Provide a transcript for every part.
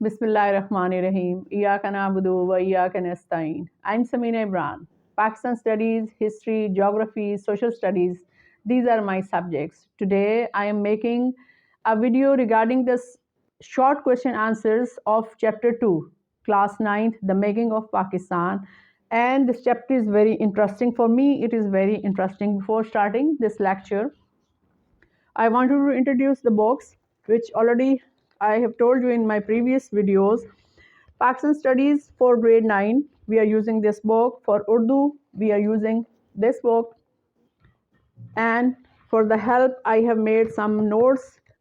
Bismillahirrahmanirrahim. Iyaka na'budu wa iyaka nasta'in. I'm Samina Imran. Pakistan studies, history, geography, social studies. These are my subjects. Today I am making a video regarding this short question answers of chapter 2, class 9th, the making of Pakistan. And this chapter is very interesting for me. It is very interesting. Before starting this lecture, I want to introduce the books, which already I have told you in my previous videos. Pakistan Studies for grade 9, we are using this book. For Urdu, we are using this book. And for the help, I have made some notes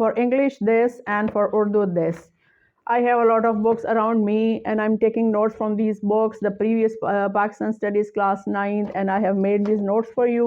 For English this and for Urdu this. I have a lot of books around me and I'm taking notes from these books, the previous Pakistan Studies class 9th, and I have made these notes for you.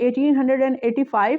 1885,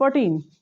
14,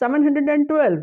712.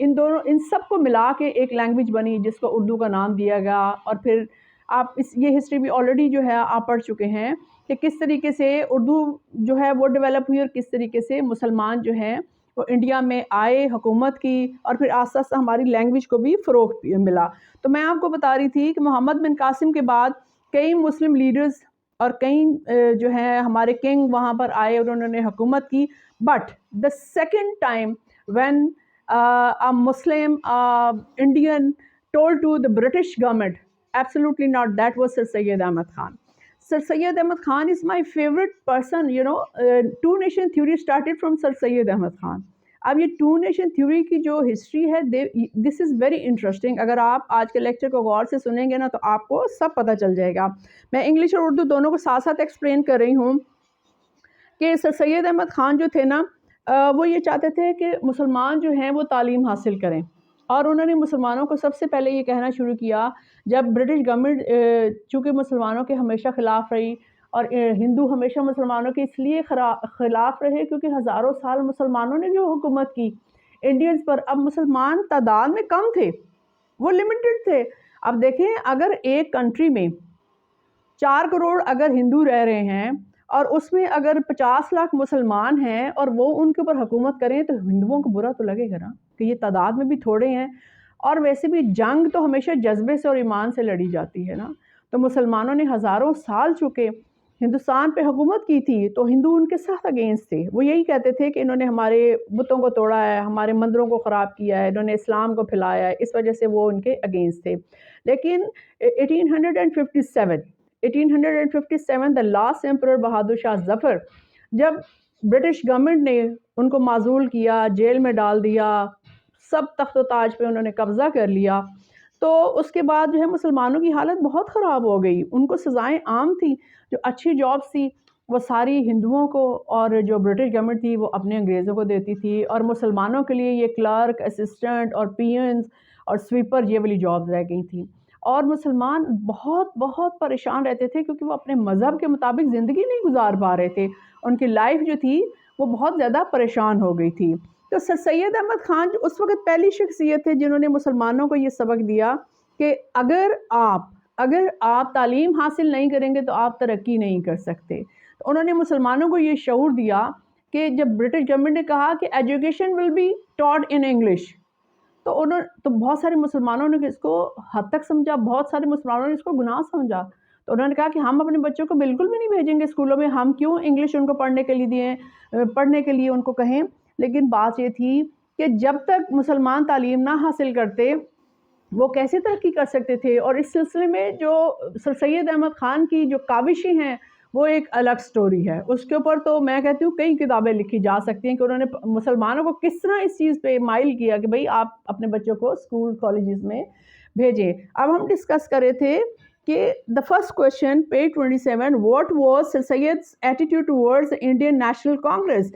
ان سب کو ملا کے ایک language بنی جس کو اردو کا نام دیا گیا. اور پھر آپ یہ ہسٹری بھی آلریڈی جو ہے آپ پڑھ چکے ہیں کہ کس طریقے سے اردو جو ہے وہ ڈیولپ ہوئی اور کس طریقے سے مسلمان جو ہیں وہ انڈیا میں آئے, حکومت کی, اور پھر آہستہ آہستہ ہماری لینگویج کو بھی فروغ ملا. تو میں آپ کو بتا رہی تھی کہ محمد بن قاسم کے بعد کئی مسلم لیڈرز اور کئی جو ہے ہمارے کنگ وہاں پر آئے اور انہوں نے حکومت کی. But the second time when a Muslim Indian told to the British government, absolutely not, that was Sir Syed Ahmad Khan. Sir Syed Ahmad Khan is my favorite person, two nation theory started from Sir Syed Ahmad Khan. اب یہ to nation theory کی جو history ہے دس is very interesting. اگر آپ آج کے lecture کو غور سے سنیں گے نا تو آپ کو سب پتہ چل جائے گا. میں انگلش اور اردو دونوں کو ساتھ ساتھ ایکسپلین کر رہی ہوں کہ سر سید احمد خان جو تھے نا وہ یہ چاہتے تھے کہ مسلمان جو ہیں وہ تعلیم حاصل کریں, اور انہوں نے مسلمانوں کو سب سے پہلے یہ کہنا شروع کیا جب برٹش گورنمنٹ چونکہ مسلمانوں کے ہمیشہ خلاف رہی, اور ہندو ہمیشہ مسلمانوں کے اس لیے خلاف رہے کیونکہ ہزاروں سال مسلمانوں نے جو حکومت کی انڈینز پر. اب مسلمان تعداد میں کم تھے, وہ لمیٹڈ تھے. اب دیکھیں اگر ایک کنٹری میں 4 کروڑ اگر ہندو رہ رہے ہیں اور اس میں اگر 50 لاکھ مسلمان ہیں اور وہ ان کے اوپر حکومت کریں تو ہندوؤں کو برا تو لگے گا نا کہ یہ تعداد میں بھی تھوڑے ہیں. اور ویسے بھی جنگ تو ہمیشہ جذبے سے اور ایمان سے لڑی جاتی ہے نا. تو مسلمانوں نے ہزاروں سال چکے ہندوستان پہ حکومت کی تھی تو ہندو ان کے ساتھ اگینسٹ تھے. وہ یہی کہتے تھے کہ انہوں نے ہمارے بتوں کو توڑا ہے, ہمارے مندروں کو خراب کیا ہے, انہوں نے اسلام کو پھیلایا ہے, اس وجہ سے وہ ان کے اگینسٹ تھے. لیکن 1857 the last emperor Bahadur Shah Zafar, جب برٹش گورنمنٹ نے ان کو معزول کیا, جیل میں ڈال دیا, سب تخت و تاج پہ انہوں نے قبضہ کر لیا, تو اس کے بعد جو ہے مسلمانوں کی حالت بہت خراب ہو گئی. ان کو سزائیں عام تھیں, جو اچھی جابس تھی وہ ساری ہندوؤں کو, اور جو برٹش گورنمنٹ تھی وہ اپنے انگریزوں کو دیتی تھی, اور مسلمانوں کے لیے یہ کلرک, اسسٹنٹ اور پینز اور سویپر یہ والی جابز رہ گئی تھیں. اور مسلمان بہت بہت پریشان رہتے تھے کیونکہ وہ اپنے مذہب کے مطابق زندگی نہیں گزار پا رہے تھے. ان کی لائف جو تھی وہ بہت زیادہ پریشان ہو گئی تھی. تو سر سید احمد خان جو اس وقت پہلی شخصیت تھے جنہوں نے مسلمانوں کو یہ سبق دیا کہ اگر آپ تعلیم حاصل نہیں کریں گے تو آپ ترقی نہیں کر سکتے. تو انہوں نے مسلمانوں کو یہ شعور دیا کہ جب برٹش گورنمنٹ نے کہا کہ education will be taught in English, تو بہت سارے مسلمانوں نے اس کو حد تک سمجھا, بہت سارے مسلمانوں نے اس کو گناہ سمجھا. تو انہوں نے کہا کہ ہم اپنے بچوں کو بالکل بھی نہیں بھیجیں گے اسکولوں میں, ہم کیوں انگلش ان کو پڑھنے کے لیے ان کو کہیں. لیکن بات یہ تھی کہ جب تک مسلمان تعلیم نہ حاصل کرتے وہ کیسے ترقی کر سکتے تھے. اور اس سلسلے میں جو سر سید احمد خان کی جو کاوشیں ہیں وہ ایک الگ سٹوری ہے. اس کے اوپر تو میں کہتی ہوں کئی کتابیں لکھی جا سکتی ہیں کہ انہوں نے مسلمانوں کو کس طرح اس چیز پہ مائل کیا کہ بھئی آپ اپنے بچوں کو اسکول کالجز میں بھیجیں. اب ہم ڈسکس کر رہے تھے کہ the first question, page 27, what was Sir Syed's attitude towards the Indian National Congress?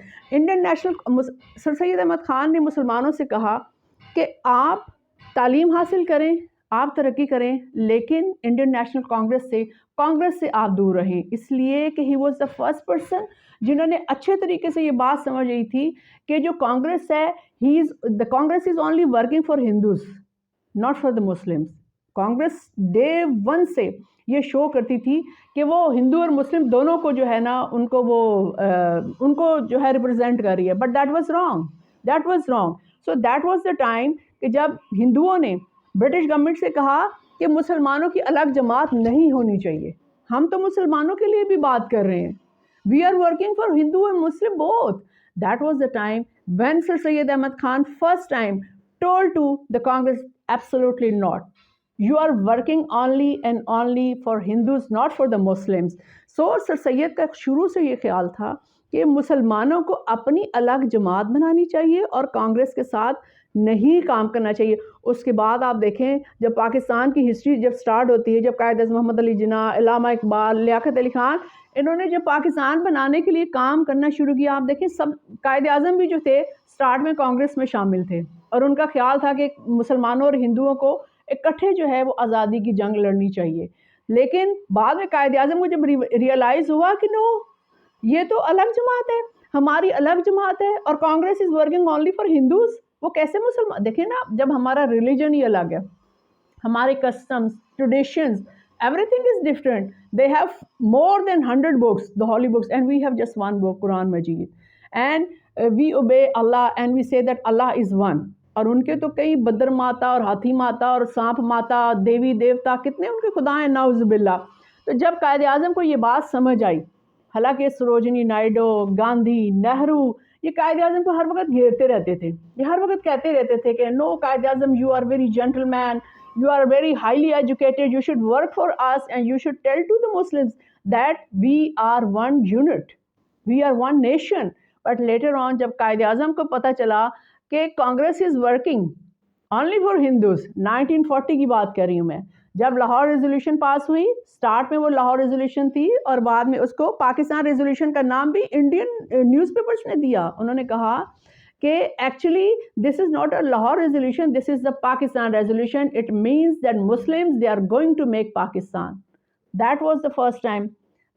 سر سید احمد خان نے مسلمانوں سے کہا کہ آپ تعلیم حاصل کریں, آپ ترقی کریں, لیکن انڈین نیشنل کانگریس سے آپ دور رہیں, اس لیے کہ he was the first person جنہوں نے اچھے طریقے سے یہ بات سمجھ رہی تھی کہ جو کانگریس ہے the Congress is only working for Hindus, not for the Muslims. Congress day 1 سے یہ شو کرتی تھی کہ وہ ہندو اور مسلم دونوں کو جو ہے نا ان کو جو ہے ریپرزینٹ کر رہی ہے. But that was wrong. So that was the time کہ جب ہندوؤں نے برٹش گورنمنٹ سے کہا کہ مسلمانوں کی الگ جماعت نہیں ہونی چاہیے, ہم تو مسلمانوں کے لیے بھی بات کر رہے ہیں, we are working for Hindu and Muslim both. That was the time when sir Syed Ahmad Khan first time told to the Congress absolutely not. You are working only and only for Hindus, not for the Muslims. So سر سید کا شروع سے یہ خیال تھا کہ مسلمانوں کو اپنی الگ جماعت بنانی چاہیے اور کانگریس کے ساتھ نہیں کام کرنا چاہیے. اس کے بعد آپ دیکھیں جب پاکستان کی ہسٹری جب سٹارٹ ہوتی ہے, جب قائد اعظم محمد علی جناح, علامہ اقبال, لیاقت علی خان, انہوں نے جب پاکستان بنانے کے لیے کام کرنا شروع کیا, آپ دیکھیں سب قائد اعظم بھی جو تھے سٹارٹ میں کانگریس میں شامل تھے, اور ان کا خیال تھا کہ مسلمانوں اور ہندوؤں کو اکٹھے جو ہے وہ آزادی کی جنگ لڑنی چاہیے. لیکن بعد میں قائد اعظم کو جب ریئلائز ہوا کہ نو, یہ تو الگ جماعت ہے, ہماری الگ جماعت ہے, اور Congress is working only for Hindus, وہ کیسے مسلمان؟ دیکھیں نا، جب ہمارا ریلیجن ہی الگ ہے، ہمارے customs, traditions, everything is different. They have more than 100 books, the holy books, and we have just one book, Quran Majid. And we obey Allah and we say that Allah is one. اور ان کے تو کئی بدر ماتا اور ہاتھی ماتا اور سانپ ماتا، دیوی دیوتا، کتنے ان کے خدا ہیں، نعوذ باللہ. تو جب قائد اعظم کو یہ بات سمجھ آئی، حالانکہ سروجنی نائیڈو، گاندھی، نہرو، یہ قائد اعظم کو ہر وقت گھیرتے رہتے تھے، یہ ہر وقت کہتے رہتے تھے کہ no Quaid Azam, you are very gentleman, you are very highly educated, you should work for us and you should tell to the Muslims that we are one unit, we are one nation. But later on جب قائد اعظم کو پتہ چلا کہ Congress is working only for Hindus، 1940 کی بات کر رہی ہوں میں، جب لاہور ریزولوشن پاس ہوئی، سٹارٹ میں وہ لاہور ریزولوشن تھی اور بعد میں اس کو پاکستان ریزولوشن کا نام بھی انڈین نیوز پیپرز نے دیا. انہوں نے کہا کہ actually this is not a Lahore resolution, this is the Pakistan resolution. It means that Muslims they are going to make Pakistan. That was the first time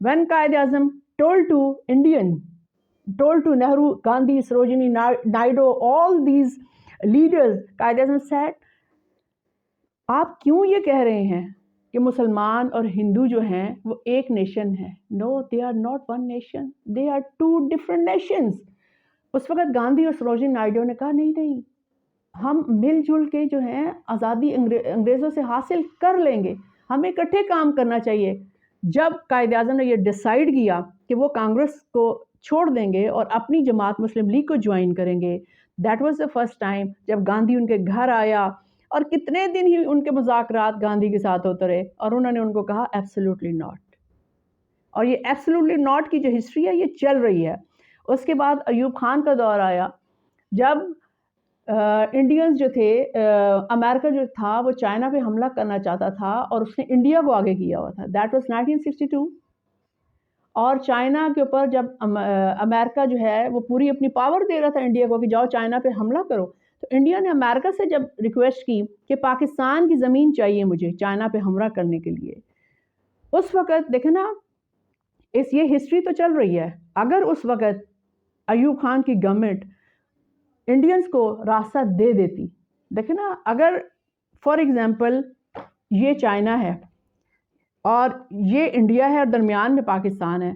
when Quaid Azam told to Indian, told to Nehru, Gandhi, Sarojini Naidu, all these leaders. Quaid Azam sad آپ کیوں یہ کہہ رہے ہیں کہ مسلمان اور ہندو جو ہیں وہ ایک نیشن ہے؟ No, they are not one nation, they are two different nations. اس وقت گاندھی اور سروجنی نائیڈو نے کہا نہیں، ہم مل جل کے جو ہیں آزادی انگریزوں سے حاصل کر لیں گے، ہمیں اکٹھے کام کرنا چاہیے. جب قائد اعظم نے یہ ڈیسائیڈ کیا کہ وہ کانگریس کو چھوڑ دیں گے اور اپنی جماعت مسلم لیگ کو جوائن کریں گے، that was the first time جب گاندھی ان کے گھر آیا، اور کتنے دن ہی ان کے مذاکرات گاندھی کے ساتھ ہوتے رہے، اور انہوں نے ان کو کہا ایبسلیوٹلی ناٹ. اور یہ ایبسلیوٹلی ناٹ کی جو ہسٹری ہے یہ چل رہی ہے. اس کے بعد ایوب خان کا دور آیا، جب انڈینز جو تھے، امریکہ جو تھا وہ چائنا پہ حملہ کرنا چاہتا تھا اور اس نے انڈیا کو آگے کیا ہوا تھا. That was 1962. اور چائنا کے اوپر جب امریکہ جو ہے وہ پوری اپنی پاور دے رہا تھا انڈیا کو کہ جاؤ چائنا پہ حملہ کرو، تو انڈیا نے امریکہ سے جب ریکویسٹ کی کہ پاکستان کی زمین چاہیے مجھے چائنا پہ حملہ کرنے کے لیے، اس وقت دیکھیں نا، یہ ہسٹری تو چل رہی ہے. اگر اس وقت ایوب خان کی گورنمنٹ انڈینز کو راستہ دے دیتی، دیکھیں نا، اگر فار ایگزامپل یہ چائنا ہے اور یہ انڈیا ہے اور درمیان میں پاکستان ہے،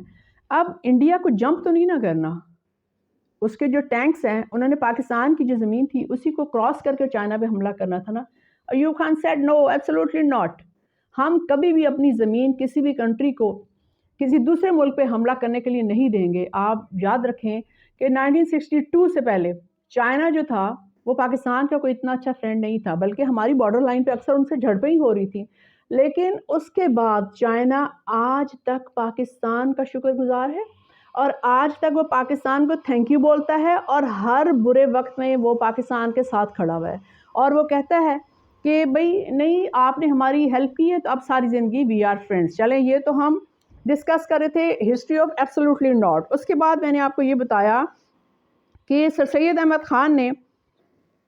اب انڈیا کو جمپ تو نہیں نہ کرنا، اس کے جو ٹینکس ہیں انہوں نے پاکستان کی جو زمین تھی اسی کو کراس کر کے چائنا پہ حملہ کرنا تھا نا. Ayub Khan said no, absolutely not, ہم کبھی بھی اپنی زمین کسی بھی کنٹری کو کسی دوسرے ملک پہ حملہ کرنے کے لیے نہیں دیں گے. آپ یاد رکھیں کہ 1962 سے پہلے چائنا جو تھا وہ پاکستان کا کوئی اتنا اچھا فرینڈ نہیں تھا، بلکہ ہماری بارڈر لائن پہ اکثر ان سے جھڑپیں ہی ہو رہی تھیں. لیکن اس کے بعد چائنا آج تک پاکستان کا شکر گزار ہے، اور آج تک وہ پاکستان کو تھینک یو بولتا ہے، اور ہر برے وقت میں وہ پاکستان کے ساتھ کھڑا ہوا ہے، اور وہ کہتا ہے کہ بھئی نہیں، آپ نے ہماری ہیلپ کی ہے تو اب ساری زندگی وی آر فرینڈس. چلیں، یہ تو ہم ڈسکس کر رہے تھے ہسٹری آف ایبسلیوٹلی ناٹ. اس کے بعد میں نے آپ کو یہ بتایا کہ سر سید احمد خان نے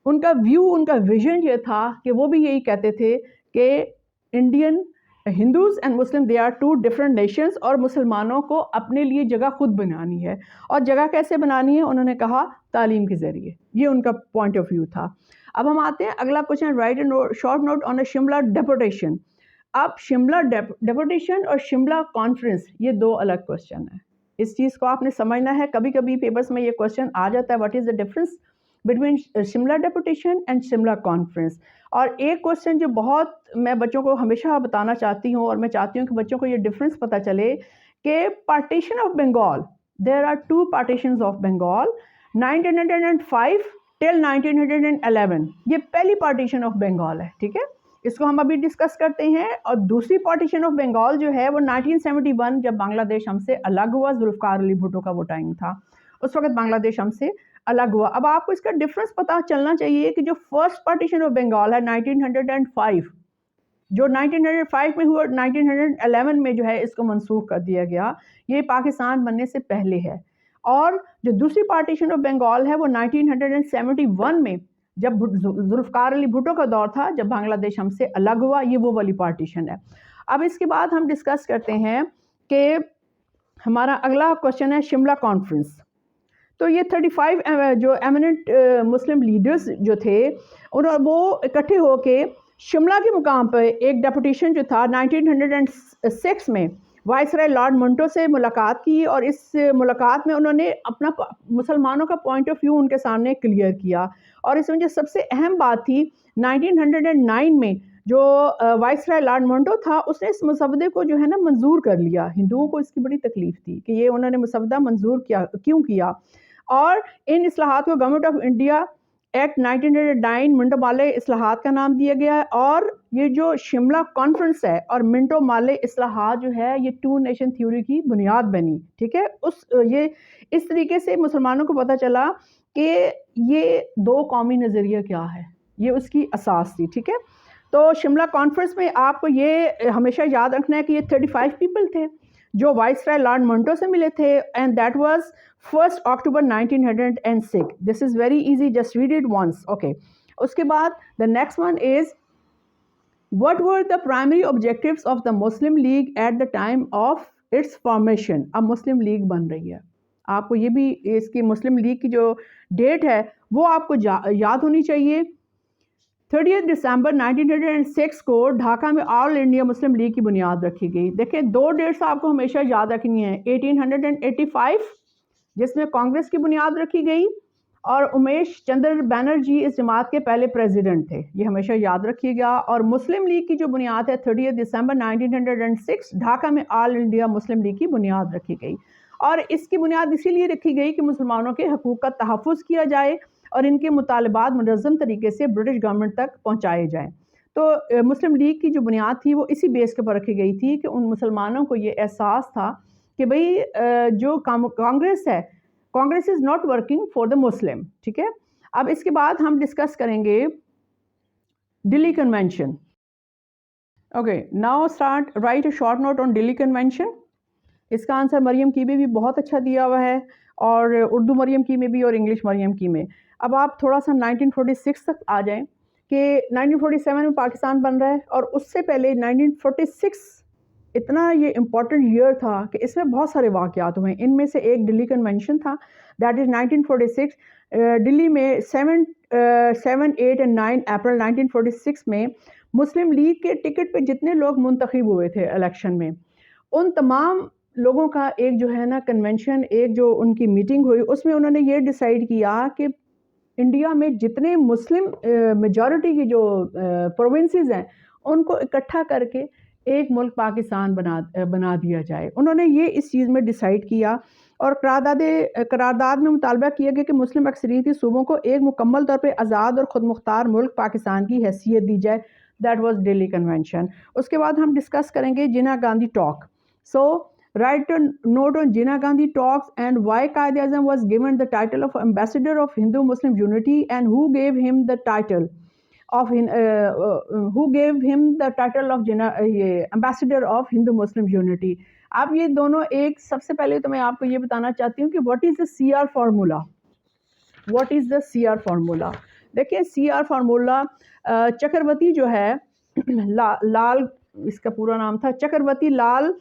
ان کا ویو، ان کا ویژن یہ تھا کہ وہ بھی یہی کہتے تھے کہ Indian Hindus and Muslim they are two different nations, اور مسلمانوں کو اپنے لیے جگہ خود بنانی ہے. اور جگہ کیسے بنانی ہے؟ انہوں نے کہا تعلیم کے ذریعے. یہ ان کا پوائنٹ آف ویو تھا. اب ہم آتے ہیں اگلا question, write a short note on a Shimla deputation. اب شملہ ڈیپوٹیشن اور شملہ کانفرنس یہ دو الگ کوشچن ہیں، اس چیز کو آپ نے سمجھنا ہے. کبھی کبھی پیپرز میں یہ کوشچن آ جاتا ہے، what is the difference between Shimla deputation and Shimla conference. اور ایک کوشچن جو بہت میں بچوں کو ہمیشہ بتانا چاہتی ہوں، اور میں چاہتی ہوں کہ بچوں کو یہ ڈفرنس پتہ چلے کہ partition of Bengal, there are two partitions of Bengal, 1905 till 1911، یہ پہلی پارٹیشن آف بنگال ہے. ٹھیک ہے، اس کو ہم ابھی ڈسکس کرتے ہیں. اور دوسری پارٹیشن آف بنگال جو ہے وہ 1971 جب بنگلہ دیش ہم سے الگ ہوا، ذوالفقار علی بھٹو کا وہ ٹائم تھا، اس وقت بنگلہ دیش ہم سے الگ ہوا. اب آپ کو اس کا ڈفرنس پتہ چلنا چاہیے کہ جو فرسٹ پارٹیشن آف بنگال ہے 1905، جو 1905 میں ہوا، 1911 میں جو ہے اس کو منسوخ کر دیا گیا، یہ پاکستان بننے سے پہلے ہے. اور جو دوسری پارٹیشن آف بنگال ہے وہ 1971 میں جب ذوالفقار علی بھٹو کا دور تھا، جب بنگلہ دیش ہم سے الگ ہوا، یہ وہ والی پارٹیشن ہے. اب اس کے بعد ہم ڈسکس کرتے ہیں کہ ہمارا اگلا کوشچن ہے شملہ کانفرنس. تو یہ 35 جو ایمننٹ مسلم لیڈرز جو تھے وہ اکٹھے ہو کے شملہ کے مقام پہ ایک ڈیپوٹیشن جو تھا 1906 میں وائسرائے لارڈ منٹو سے ملاقات کی، اور اس ملاقات میں انہوں نے اپنا مسلمانوں کا پوائنٹ آف ویو ان کے سامنے کلیئر کیا. اور اس میں جو سب سے اہم بات تھی 1909 میں جو وائسرائے لارڈ منٹو تھا اس نے اس مسودے کو جو ہے نا منظور کر لیا. ہندوؤں کو اس کی بڑی تکلیف تھی کہ یہ انہوں نے مسودہ منظور کیوں کیا، اور ان اصلاحات کو government of India act 1909 Minto Morley اصلاحات کا نام دیا گیا ہے. اور یہ جو شملہ کانفرنس ہے اور منٹو مالے اصلاحات جو ہے یہ 2 نیشن تھیوری کی بنیاد بنی. ٹھیک ہے، یہ اس طریقے سے مسلمانوں کو پتہ چلا کہ یہ 2 قومی نظریہ کیا ہے، یہ اس کی اساس تھی. ٹھیک ہے، تو شملہ کانفرنس میں آپ کو یہ ہمیشہ یاد رکھنا ہے کہ یہ 35 پیپل تھے جو وائسرائے لارڈ منٹو سے ملے تھے، and that was 1 October 1906. This is very easy, just read it once. Okay. اس کے بعد the next one is what were the primary objectives of the Muslim League at the time of its formation. اب مسلم league بن رہی ہے، آپ کو یہ بھی اس کی مسلم لیگ کی جو ڈیٹ ہے وہ آپ کو یاد ہونی چاہیے. 30 دسمبر 1906 کو ڈھاکہ میں آل انڈیا مسلم لیگ کی بنیاد رکھی گئی. دیکھیں 2 ڈیٹس آپ کو ہمیشہ یاد رکھنی ہیں. 1885 جس میں کانگریس کی بنیاد رکھی گئی، اور امیش چندر بینرجی اس جماعت کے پہلے پریزیڈنٹ تھے، یہ ہمیشہ یاد رکھیے گا. اور مسلم لیگ کی جو بنیاد ہے 30 دسمبر 1906 ڈھاکہ میں آل انڈیا مسلم لیگ کی بنیاد رکھی گئی. اور اس کی بنیاد اسی لیے رکھی گئی کہ مسلمانوں کے حقوق کا تحفظ کیا جائے اور ان کے مطالبات منظم طریقے سے برٹش گورنمنٹ تک پہنچائے جائیں. تو مسلم لیگ کی جو بنیاد تھی وہ اسی بیس کے پر رکھی گئی تھی کہ ان مسلمانوں کو یہ احساس تھا کہ بھئی جو کانگریس ہے، Congress is not working for the Muslim. ٹھیک ہے، اب اس کے بعد ہم ڈسکس کریں گے Delhi convention. Okay, now start write a short note on Delhi convention. اس کا آنسر مریم کی میں بھی بہت اچھا دیا ہوا ہے، اور اردو مریم کی میں بھی اور انگلش مریم کی میں. اب آپ تھوڑا سا 1946 تک آ جائیں کہ 1947 میں پاکستان بن رہا ہے، اور اس سے پہلے 1946 اتنا یہ امپورٹنٹ ایئر تھا کہ اس میں بہت سارے واقعات ہوئے. ان میں سے ایک دلی کنونشن تھا، دیٹ از 1946. دلی میں 7، 8 اور 9 اپریل 1946 میں مسلم لیگ کے ٹکٹ پہ جتنے لوگ منتخب ہوئے تھے الیکشن میں، ان تمام لوگوں کا ایک جو ہے نا کنونشن، ایک جو ان کی میٹنگ ہوئی، اس میں انہوں نے یہ ڈیسائیڈ کیا کہ انڈیا میں جتنے مسلم میجورٹی کی جو پروونسز ہیں ان کو اکٹھا کر کے ایک ملک پاکستان بنا دیا جائے. انہوں نے یہ اس چیز میں ڈیسائیڈ کیا، اور قرارداد میں مطالبہ کیا گیا کہ مسلم اکثریتی صوبوں کو ایک مکمل طور پہ آزاد اور خود مختار ملک پاکستان کی حیثیت دی جائے. That was Delhi convention. اس کے بعد ہم ڈسکس کریں گے Jinnah Gandhi talk. So write a note on Jinnah Gandhi talks and why Quaid-e-Azam was given the title of ambassador of Hindu-Muslim unity, and who gave him the title of ambassador of Hindu-Muslim unity. اب یہ دونوں ایک، سب سے پہلے تو میں آپ کو یہ بتانا چاہتی ہوں کہ what is the CR formula. What is the CR formula؟ دیکھیں CR formula چکرورتی جو ہے لال، اس کا پورا نام تھا Chakravarti Lal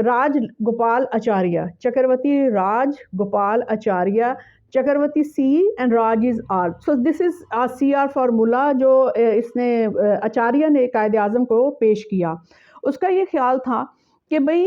Raj Gopal Acharya. Chakravarti Raj Gopal Acharya, Chakravarti C and Raj is R. So this is CR formula جو اس نے آچاریہ نے قائد اعظم کو پیش کیا. اس کا یہ خیال تھا کہ بھئی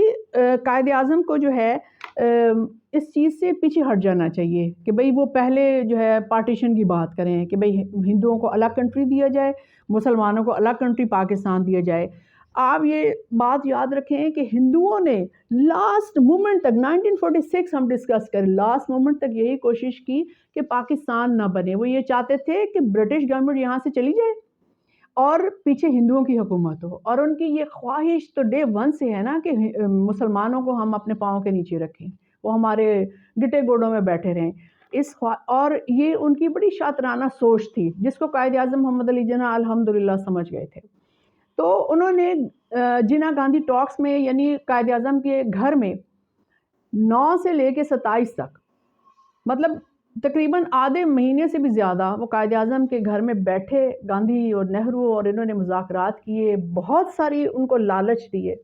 قائد اعظم کو جو ہے اس چیز سے پیچھے ہٹ جانا چاہیے کہ بھئی وہ پہلے جو ہے پارٹیشن کی بات کریں کہ بھئی ہندوؤں کو الگ کنٹری دیا جائے، مسلمانوں کو الگ کنٹری پاکستان دیا جائے. آپ یہ بات یاد رکھیں کہ ہندوؤں نے لاسٹ مومنٹ تک 1946 ہم ڈسکس کریں، لاسٹ مومنٹ تک یہی کوشش کی کہ پاکستان نہ بنے. وہ یہ چاہتے تھے کہ برٹش گورنمنٹ یہاں سے چلی جائے اور پیچھے ہندوؤں کی حکومت ہو، اور ان کی یہ خواہش تو ڈے 1 سے ہے نا کہ مسلمانوں کو ہم اپنے پاؤں کے نیچے رکھیں، وہ ہمارے گٹے گوڑوں میں بیٹھے رہیں. اور یہ ان کی بڑی شاطرانہ سوچ تھی جس کو قائد اعظم محمد علی جناح الحمدللہ سمجھ گئے تھے. تو انہوں نے جناح گاندھی ٹاکس میں، یعنی قائد اعظم کے گھر میں 9 سے لے کے 27 تک، مطلب تقریباً آدھے مہینے سے بھی زیادہ وہ قائد اعظم کے گھر میں بیٹھے، گاندھی اور نہرو، اور انہوں نے مذاکرات کیے، بہت ساری ان کو لالچ دیے،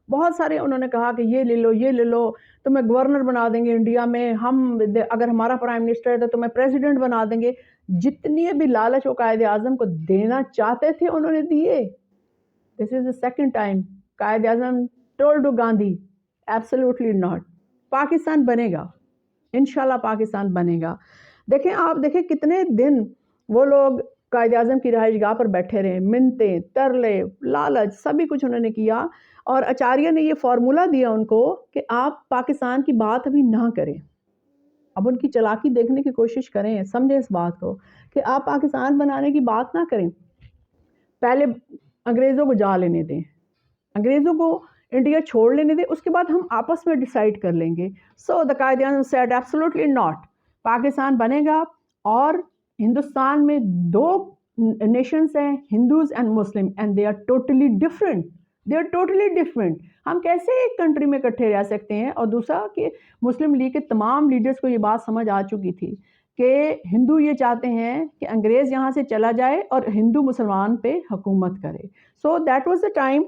بہت سارے انہوں نے کہا کہ یہ لے لو یہ لے لو، تمہیں گورنر بنا دیں گے انڈیا میں، ہم اگر ہمارا پرائم منسٹر ہے تو تمہیں پریزیڈنٹ بنا دیں گے. جتنی بھی لالچ وہ قائد اعظم کو دینا چاہتے تھے انہوں نے دیے. دس is the second time Quaid Azam told to Gandhi absolutely not, Pakistan بنے گا، انشاءاللہ پاکستان بنے گا. دیکھیں آپ دیکھیں کتنے دن وہ لوگ قائد اعظم کی رہائش گاہ پر بیٹھے رہے، منتیں، ترلے، لالچ، سبھی کچھ انہوں نے کیا. اور آچاریہ نے یہ فارمولہ دیا ان کو کہ آپ پاکستان کی بات ابھی نہ کریں. اب ان کی چلاکی دیکھنے کی کوشش کریں، سمجھیں اس بات کو کہ آپ پاکستان بنانے کی بات نہ کریں، پہلے انگریزوں کو جا لینے دیں، انگریزوں کو انڈیا چھوڑ لینے دیں، اس کے بعد ہم آپس میں ڈیسائیڈ کر لیں گے. So the Quaid Azam said absolutely not, Pakistan بنے گا. اور ہندوستان میں دو نیشنز ہیں، Hindus and Muslim, and they are totally different, they are totally different. ہم کیسے ایک کنٹری میں اکٹھے رہ سکتے ہیں؟ اور دوسرا کہ مسلم لیگ کے تمام لیڈرز کو یہ بات سمجھ آ چکی تھی کہ ہندو یہ چاہتے ہیں کہ انگریز یہاں سے چلا جائے اور ہندو مسلمان پہ حکومت کرے. So that was the time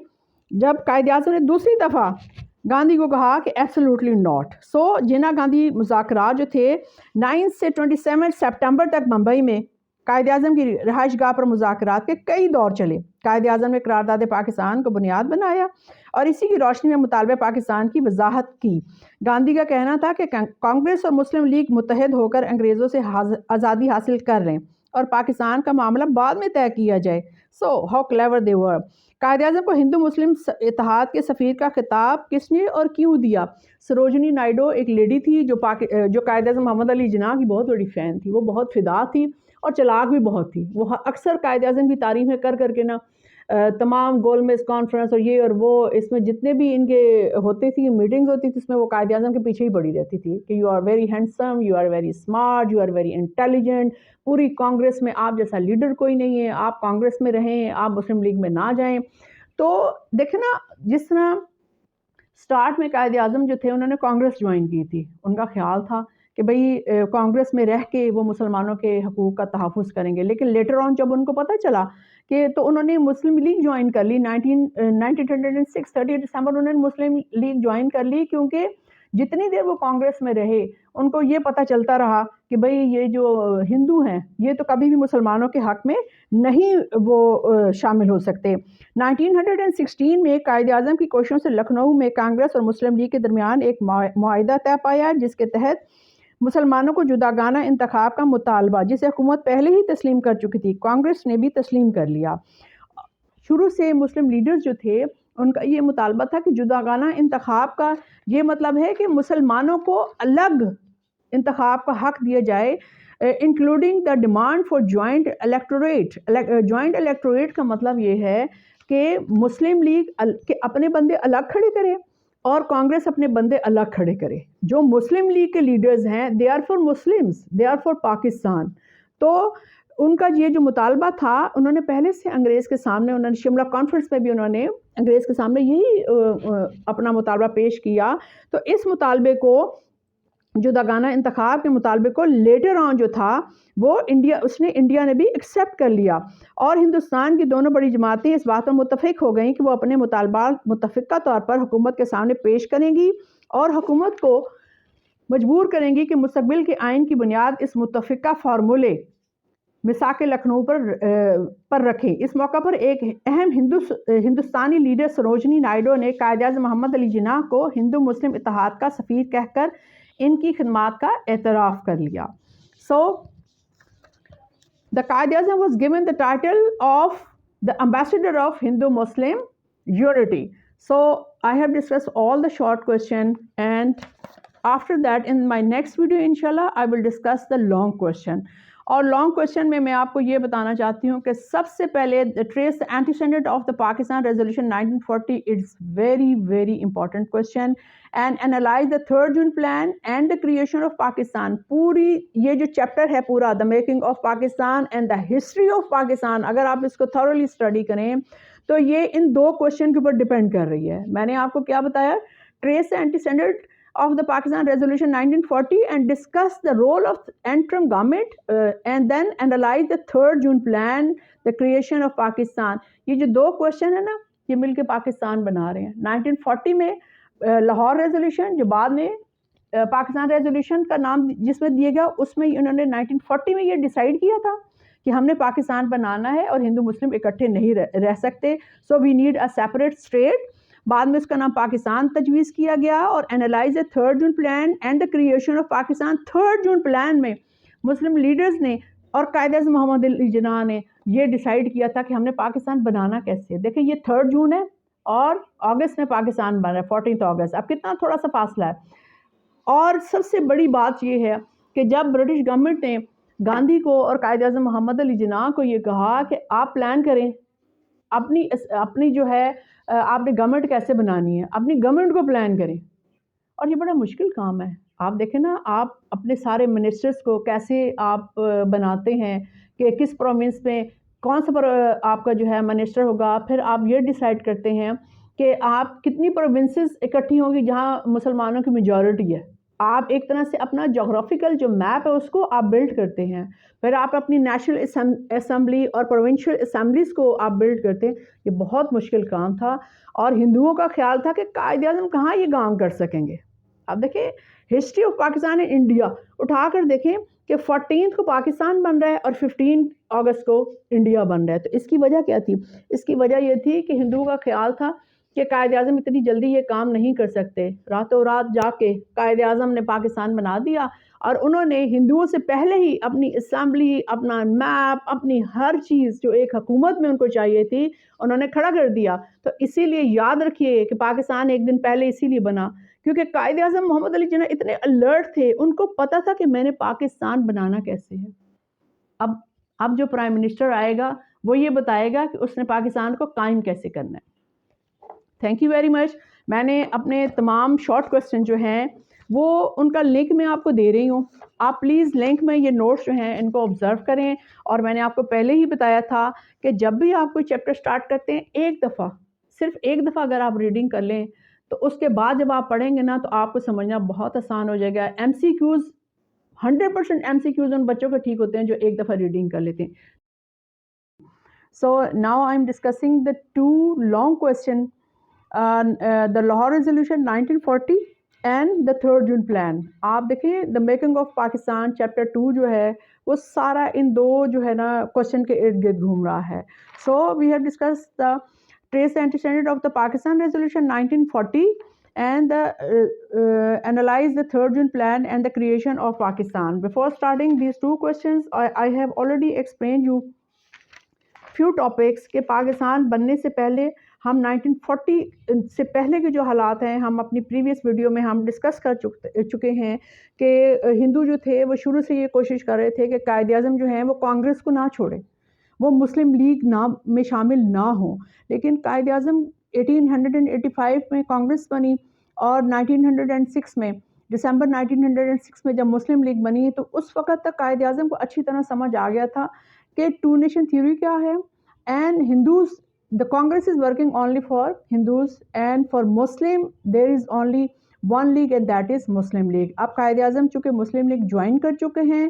جب قائد اعظم نے دوسری دفعہ گاندھی کو کہا کہ ایبسلیوٹلی ناٹ. سو جنا گاندھی مذاکرات جو تھے 9 سے 27 سپٹمبر تک ممبئی میں قائد اعظم کی رہائش گاہ پر مذاکرات کے کئی دور چلے. قائد اعظم نے قرارداد پاکستان کو بنیاد بنایا اور اسی کی روشنی میں مطالبہ پاکستان کی وضاحت کی. گاندھی کا کہنا تھا کہ کانگریس اور مسلم لیگ متحد ہو کر انگریزوں سے آزادی حاصل کر لیں اور پاکستان کا معاملہ بعد میں طے کیا جائے. سو ہاؤ کلیور دے ور. قائد اعظم کو ہندو مسلم اتحاد کے سفیر کا خطاب کس نے اور کیوں دیا؟ سروجنی نائیڈو ایک لیڈی تھی جو قائد اعظم محمد علی جناح کی بہت بڑی فین تھی، وہ بہت فدا تھی اور چلاک بھی بہت تھی. وہ اکثر قائد اعظم کی تعریفیں کر کے نا تمام گول میز کانفرنس اور یہ اور وہ، اس میں جتنے بھی ان کے ہوتے تھی میٹنگز ہوتی تھی، اس میں وہ قائد اعظم کے پیچھے ہی پڑی رہتی تھی کہ you are very handsome, you are very smart, you are very intelligent, پوری کانگریس میں آپ جیسا لیڈر کوئی نہیں ہے، آپ کانگریس میں رہیں، آپ مسلم لیگ میں نہ جائیں. تو دیکھیں نا جس طرح سٹارٹ میں قائد اعظم جو تھے انہوں نے کانگریس جوائن کی تھی، ان کا خیال تھا کہ بھئی کانگریس میں رہ کے وہ مسلمانوں کے حقوق کا تحفظ کریں گے. لیکن لیٹر آن جب ان کو پتہ چلا کہ تو انہوں نے مسلم لیگ جوائن کر لی. 1906 30 دسمبر انہوں نے مسلم لیگ جوائن کر لی، کیونکہ جتنی دیر وہ کانگریس میں رہے ان کو یہ پتہ چلتا رہا کہ بھئی یہ جو ہندو ہیں یہ تو کبھی بھی مسلمانوں کے حق میں نہیں وہ شامل ہو سکتے. 1916 میں قائد اعظم کی کوششوں سے لکھنؤ میں کانگریس اور مسلم لیگ کے درمیان ایک معاہدہ طے پایا جس کے تحت مسلمانوں کو جداگانہ انتخاب کا مطالبہ، جسے حکومت پہلے ہی تسلیم کر چکی تھی، کانگریس نے بھی تسلیم کر لیا. شروع سے مسلم لیڈرز جو تھے ان کا یہ مطالبہ تھا کہ جداگانہ انتخاب کا یہ مطلب ہے کہ مسلمانوں کو الگ انتخاب کا حق دیا جائے، including the demand for joint electorate. Joint electorate کا مطلب یہ ہے کہ مسلم لیگ کے اپنے بندے الگ کھڑے کرے اور کانگریس اپنے بندے الگ کھڑے کرے. جو مسلم لیگ کے لیڈرز ہیں they are for Muslims, they are for Pakistan. تو ان کا یہ جو مطالبہ تھا انہوں نے پہلے سے انگریز کے سامنے، انہوں نے شملہ کانفرنس میں بھی انہوں نے انگریز کے سامنے یہی اپنا مطالبہ پیش کیا. تو اس مطالبے کو، جداگانہ انتخاب کے مطالبے کو لیٹر آن جو تھا وہ انڈیا نے بھی ایکسیپٹ کر لیا، اور ہندوستان کی دونوں بڑی جماعتیں اس بات پر متفق ہو گئیں کہ وہ اپنے مطالبات متفقہ طور پر حکومت کے سامنے پیش کریں گی اور حکومت کو مجبور کریں گی کہ مستقبل کے آئین کی بنیاد اس متفقہ فارمولے میثاق لکھنؤ پر رکھیں. اس موقع پر ایک اہم ہندوستانی لیڈر سروجنی نائیڈو نے قائد اعظم محمد علی جناح کو ہندو مسلم اتحاد کا سفیر کہہ کر ان کی خدمات کا اعتراف کر لیا. So the Qaid Azam was given the title of the ambassador of Hindu-Muslim unity. So I have discussed all the short question, and after that in my next video inshallah I will discuss the long question. اور long question میں آپ کو یہ بتانا چاہتی ہوں کہ سب سے پہلے trace antecedent of the Pakistan resolution 1940 it's very very important question and analyse the 3rd June plan and the creation of Pakistan. پوری یہ جو چیپٹر ہے پورا the making of Pakistan and the history of Pakistan, اگر آپ اس کو تھورولی اسٹڈی کریں تو یہ ان 2 کوشچن کے اوپر ڈپینڈ کر رہی ہے. میں نے آپ کو کیا بتایا؟ Trace antecedent of the Pakistan Resolution 1940 and discuss the role of interim government and then analyze the 3rd June plan, the creation of Pakistan. یہ جو 2 question ہے نا یہ مل کے پاکستان بنا رہے ہیں. 1940 میں لاہور ریزولوشن جو بعد میں پاکستان ریزولوشن کا نام جس میں دیا گیا، اس میں انہوں نے 1940 میں یہ ڈیسائیڈ کیا تھا کہ ہم نے پاکستان بنانا ہے اور ہندو مسلم اکٹھے نہیں رہ سکتے. So we need a separate state. بعد میں اس کا نام پاکستان تجویز کیا گیا اور analyse a 3 June plan and the creation of Pakistan. 3 June plan میں مسلم لیڈرز نے اور قائد اعظم محمد علی جناح نے یہ ڈیسائیڈ کیا تھا کہ ہم نے پاکستان بنانا کیسے ہے. دیکھیں یہ 3 جون ہے اور اگست میں پاکستان بن رہا ہے 14 اگست. اب کتنا تھوڑا سا فاصلہ ہے. اور سب سے بڑی بات یہ ہے کہ جب برٹش گورنمنٹ نے گاندھی کو اور قائد اعظم محمد علی جناح کو یہ کہا کہ آپ پلان کریں اپنی جو ہے آپ نے گورنمنٹ کیسے بنانی ہے، اپنی گورنمنٹ کو پلان کریں. اور یہ بڑا مشکل کام ہے. آپ دیکھیں نا، آپ اپنے سارے منسٹرز کو کیسے آپ بناتے ہیں کہ کس پروونس میں کون سا آپ کا جو ہے منسٹر ہوگا. پھر آپ یہ ڈیسائیڈ کرتے ہیں کہ آپ کتنی پروونسز اکٹھی ہوں گی جہاں مسلمانوں کی میجورٹی ہے. آپ ایک طرح سے اپنا جغرافیکل جو میپ ہے اس کو آپ بلڈ کرتے ہیں. پھر آپ اپنی نیشنل اسمبلی اور پروونشل اسمبلیز کو آپ بلڈ کرتے ہیں. یہ بہت مشکل کام تھا اور ہندوؤں کا خیال تھا کہ قائد اعظم کہاں یہ کام کر سکیں گے. اب دیکھیں history of Pakistan and India اٹھا کر دیکھیں کہ 14 کو پاکستان بن رہا ہے اور 15 اگست کو انڈیا بن رہا ہے. تو اس کی وجہ کیا تھی؟ اس کی وجہ یہ تھی کہ ہندوؤں کا خیال تھا کہ قائد اعظم اتنی جلدی یہ کام نہیں کر سکتے. راتوں رات جا کے قائد اعظم نے پاکستان بنا دیا اور انہوں نے ہندوؤں سے پہلے ہی اپنی اسمبلی، اپنا میپ، اپنی ہر چیز جو ایک حکومت میں ان کو چاہیے تھی انہوں نے کھڑا کر دیا. تو اسی لیے یاد رکھیے کہ پاکستان ایک دن پہلے اسی لیے بنا کیونکہ قائد اعظم محمد علی جناح اتنے الرٹ تھے، ان کو پتا تھا کہ میں نے پاکستان بنانا کیسے ہے. اب جو پرائم منسٹر آئے گا وہ یہ بتائے گا کہ اس نے پاکستان کو قائم کیسے کرنا ہے. تھینک یو ویری مچ. میں نے اپنے تمام شارٹ کوسچن جو ہیں وہ ان کا لنک میں آپ کو دے رہی ہوں. آپ پلیز لنک میں یہ نوٹس جو ہیں ان کو آبزرو کریں. اور میں نے آپ کو پہلے ہی بتایا تھا کہ جب بھی آپ کوئی چیپٹر سٹارٹ کرتے ہیں ایک دفعہ، صرف ایک دفعہ اگر آپ ریڈنگ کر لیں تو اس کے بعد جب آپ پڑھیں گے نا تو آپ کو سمجھنا بہت آسان ہو جائے گا. M C Qs 100% M C Qs ان بچوں کے ٹھیک ہوتے ہیں جو ایک دفعہ ریڈنگ کر لیتے ہیں. So now I'm discussing the 2 long question, the Lahore Resolution 1940 and the 3rd June Plan. آپ دیکھیں the making of Pakistan chapter 2 جو ہے وہ سارا ان 2 جو ہے نا کوشچن کے ارد گرد گھوم رہا ہے. So we have discussed the trace the antecedent of the Pakistan Resolution 1940 and analyze the 3rd June Plan and the creation of Pakistan. Before starting these 2 questions, I have already explained you few topics کہ پاکستان بننے سے پہلے ہم 1940 سے پہلے کے جو حالات ہیں ہم اپنی پریویس ویڈیو میں ہم ڈسکس کر چکے ہیں کہ ہندو جو تھے وہ شروع سے یہ کوشش کر رہے تھے کہ قائد اعظم جو ہیں وہ کانگریس کو نہ چھوڑیں، وہ مسلم لیگ میں شامل نہ ہوں. لیکن قائد اعظم 1885 میں کانگریس بنی اور 1906 میں دسمبر 1906 میں جب مسلم لیگ بنی تو اس وقت تک قائد اعظم کو اچھی طرح سمجھ آ گیا تھا کہ 2 نیشن تھیوری کیا ہے. And Hindus the Congress is working only for Hindus and for Muslim there is only one league and that is Muslim League. اب قائد اعظم چونکہ مسلم لیگ جوائن کر چکے ہیں،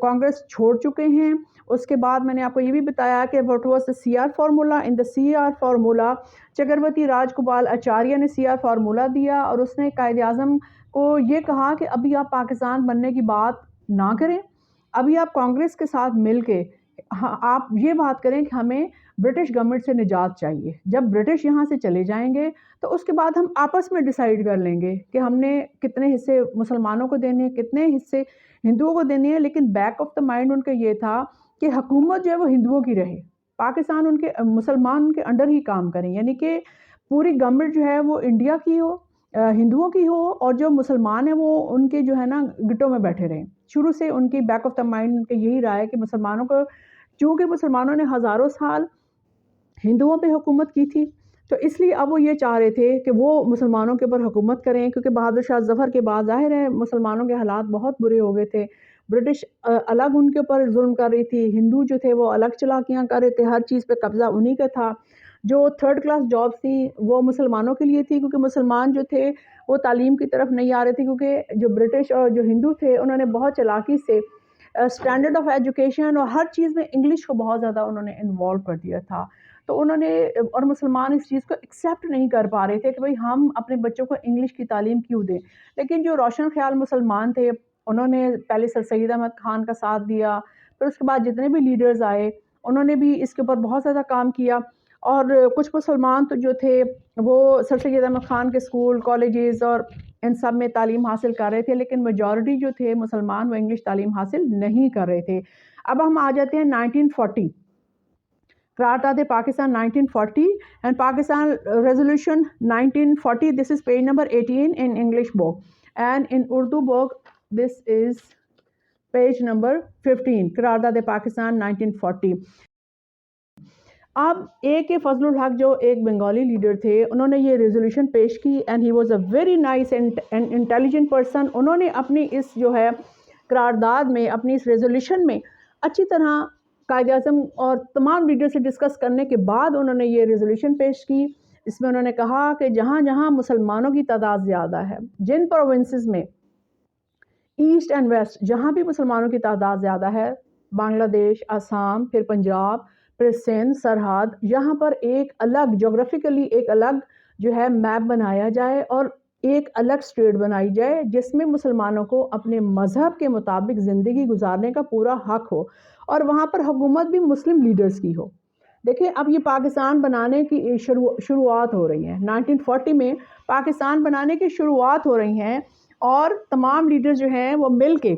کانگریس چھوڑ چکے ہیں. اس کے بعد میں نے آپ کو یہ بھی بتایا کہ what was the CR formula. in the CR formula Chakraborty Raj Gopal Acharya نے CR فارمولا دیا اور اس نے قائد اعظم کو یہ کہا کہ ابھی آپ پاکستان بننے کی بات نہ کریں، ابھی آپ کانگریس کے ساتھ مل کے آپ یہ بات کریں کہ ہمیں برٹش گورنمنٹ سے نجات چاہیے. جب برٹش یہاں سے چلے جائیں گے تو اس کے بعد ہم آپس میں ڈیسائیڈ کر لیں گے کہ ہم نے کتنے حصے مسلمانوں کو دینے ہیں، کتنے حصے ہندوؤں کو دینے ہیں. لیکن back of the mind in کا یہ تھا کہ حکومت جو ہے وہ ہندوؤں کی رہے، پاکستان ان کے مسلمان ان کے انڈر ہی کام کریں، یعنی کہ پوری گورنمنٹ جو ہے وہ انڈیا کی ہو، ہندوؤں کی ہو، اور جو مسلمان ہیں وہ ان کے جو ہے نا گٹوں میں بیٹھے رہیں. شروع سے ان کی back of the mind in کا یہی رہا ہے کہ مسلمانوں کو، چونکہ مسلمانوں نے ہزاروں سال ہندوؤں پہ حکومت کی تھی تو اس لیے اب وہ یہ چاہ رہے تھے کہ وہ مسلمانوں کے اوپر حکومت کریں. کیونکہ بہادر شاہ ظفر کے بعد ظاہر ہے مسلمانوں کے حالات بہت برے ہو گئے تھے. برٹش الگ ان کے اوپر ظلم کر رہی تھی، ہندو جو تھے وہ الگ چلاکیاں کر رہے تھے، ہر چیز پہ قبضہ انہی کا تھا. جو 3rd کلاس جابس تھیں وہ مسلمانوں کے لیے تھی کیونکہ مسلمان جو تھے وہ تعلیم کی طرف نہیں آ رہے تھے، کیونکہ جو برٹش اور جو ہندو تھے انہوں نے بہت چلاکی سے اسٹینڈرڈ آف ایجوکیشن اور ہر چیز میں انگلش کو بہت زیادہ انہوں نے انوالو کر دیا تھا. تو انہوں نے اور مسلمان اس چیز کو ایکسیپٹ نہیں کر پا رہے تھے کہ بھئی ہم اپنے بچوں کو انگلش کی تعلیم کیوں دیں. لیکن جو روشن خیال مسلمان تھے انہوں نے پہلے سر سید احمد خان کا ساتھ دیا, پھر اس کے بعد جتنے بھی لیڈرز آئے انہوں نے بھی اس کے اوپر بہت زیادہ کام کیا. اور کچھ مسلمان تو جو تھے وہ سر سید احمد خان کے اسکول کالجز اور ان سب میں تعلیم حاصل کر رہے تھے, لیکن میجورٹی جو تھے مسلمان وہ انگلش تعلیم حاصل نہیں کر رہے تھے. اب ہم آ جاتے ہیں 1940 قرارداد Pakistan 1940 and Pakistan resolution 1940. This is page number 18 in English book, and in Urdu book this is page number 15. قرارداد پاکستان 1940. اب اے کے فضل الحق جو ایک بنگالی لیڈر تھے انہوں نے یہ ریزولوشن پیش کی and he was a very nice and intelligent person. انہوں نے اپنی اس جو ہے قرارداد میں اپنی اس ریزولوشن میں اچھی طرح قائد اعظم اور تمام لیڈر سے ڈسکس کرنے کے بعد انہوں نے یہ ریزولوشن پیش کی. اس میں انہوں نے کہا کہ جہاں جہاں مسلمانوں کی تعداد زیادہ ہے, جن پروونسز میں ایسٹ اینڈ ویسٹ جہاں بھی مسلمانوں کی تعداد زیادہ ہے, بنگلہ دیش, آسام, پھر پنجاب, پھر سندھ, سرحد, یہاں پر ایک الگ جغرافیکلی ایک الگ جو ہے میپ بنایا جائے اور ایک الگ اسٹیٹ بنائی جائے جس میں مسلمانوں کو اپنے مذہب کے مطابق زندگی گزارنے کا پورا حق ہو, اور وہاں پر حکومت بھی مسلم لیڈرز کی ہو. دیکھیں اب یہ پاکستان بنانے کی شروعات ہو رہی ہیں, 1940 میں پاکستان بنانے کی شروعات ہو رہی ہیں, اور تمام لیڈر جو ہیں وہ مل کے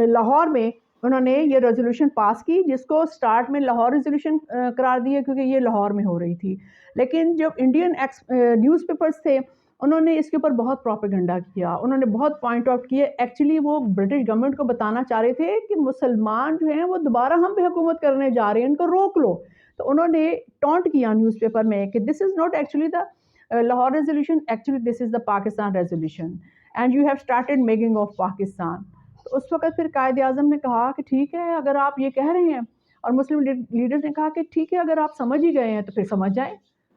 لاہور میں انہوں نے یہ ریزولوشن پاس کی, جس کو سٹارٹ میں لاہور ریزولوشن قرار دیا کیونکہ یہ لاہور میں ہو رہی تھی. لیکن جو انڈین نیوز پیپرز تھے انہوں نے اس کے اوپر بہت پروپیگنڈا کیا, انہوں نے بہت پوائنٹ آؤٹ کیے. ایکچولی وہ برٹش گورنمنٹ کو بتانا چاہ رہے تھے کہ مسلمان جو ہیں وہ دوبارہ ہم پہ حکومت کرنے جا رہے ہیں, ان کو روک لو. تو انہوں نے ٹونٹ کیا نیوز پیپر میں کہ this is not actually the Lahore resolution, actually this is the Pakistan resolution and you have started making of Pakistan. تو اس وقت پھر قائد اعظم نے کہا کہ ٹھیک ہے اگر آپ یہ کہہ رہے ہیں, اور مسلم لیڈرز نے کہا کہ ٹھیک ہے اگر آپ سمجھ ہی گئے ہیں تو پھر سمجھ جائیں,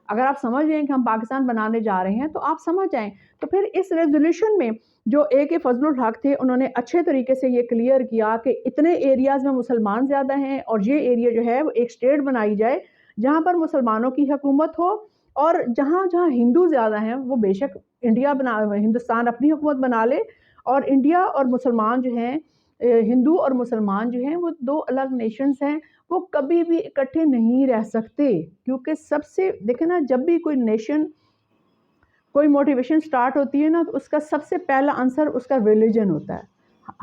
اگر آپ سمجھ گئے ہیں کہ ہم پاکستان بنانے جا رہے ہیں تو آپ سمجھ جائیں. تو پھر اس ریزولوشن میں جو اے کے فضل الحق تھے انہوں نے اچھے طریقے سے یہ کلیئر کیا کہ اتنے ایریاز میں مسلمان زیادہ ہیں اور یہ ایریا جو ہے وہ ایک اسٹیٹ بنائی جائے جہاں پر مسلمانوں کی حکومت ہو, اور جہاں جہاں ہندو زیادہ ہیں وہ بے شک ہندوستان اپنی حکومت بنا لے, اور انڈیا اور مسلمان جو ہیں ہندو اور مسلمان جو ہیں وہ دو الگ نیشنز ہیں, وہ کبھی بھی اکٹھے نہیں رہ سکتے. کیونکہ سب سے دیکھیں نا, جب بھی کوئی نیشن کوئی موٹیویشن سٹارٹ ہوتی ہے نا تو اس کا سب سے پہلا آنسر اس کا ریلیجن ہوتا ہے.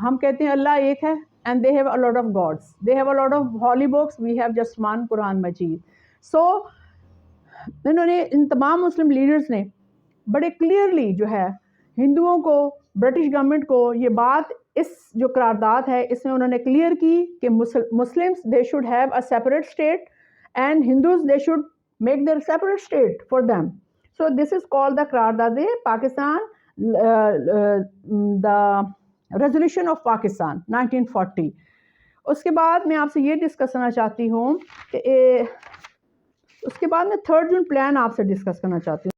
ہم کہتے ہیں اللہ ایک ہے and they have a lot of gods, they have a lot of holy books, we have just one Quran Majeed. So انہوں نے ان تمام مسلم لیڈرز نے بڑے کلیئرلی جو ہے ہندوؤں کو, برٹش گورنمنٹ کو یہ بات اس جو قرارداد ہے اس میں انہوں نے کلیئر کی کہ Muslims they should have a separate state and Hindus they should make their separate state for them. So this is called the قرارداد Pakistan, the resolution of Pakistan 1940. اس کے بعد میں آپ سے یہ ڈسکس کرنا چاہتی ہوں کہ اس کے بعد میں 3rd جون پلان آپ سے ڈسکس کرنا چاہتی ہوں.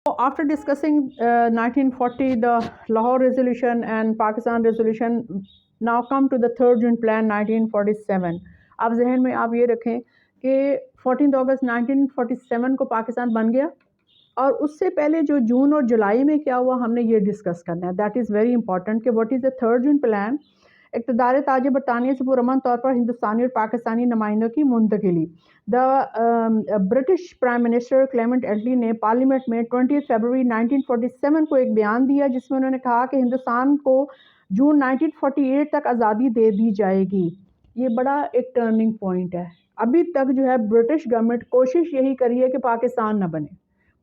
After discussing 1940 the Lahore resolution and Pakistan resolution, now come to the 3rd June plan 1947. آپ ذہن میں آپ یہ رکھیں کہ 14 اگست 1947 کو پاکستان بن گیا, اور اس سے پہلے جو جون اور جولائی میں کیا ہوا ہم نے یہ ڈسکس کرنا ہے. دیٹ از ویری امپورٹنٹ کہ what is the 3rd June plan. اقتدار تاج برطانیہ سے پرامن طور پر ہندوستانی اور پاکستانی نمائندوں کی منتقلی. برٹش پرائم منسٹر کلیمنٹ ایٹلی نے پارلیمنٹ میں 20 فروری 1947 کو ایک بیان دیا جس میں انہوں نے کہا کہ ہندوستان کو جون 1948 تک آزادی دے دی جائے گی. یہ بڑا ایک ٹرننگ پوائنٹ ہے. ابھی تک جو ہے برٹش گورنمنٹ کوشش یہی کری ہے کہ پاکستان نہ بنے,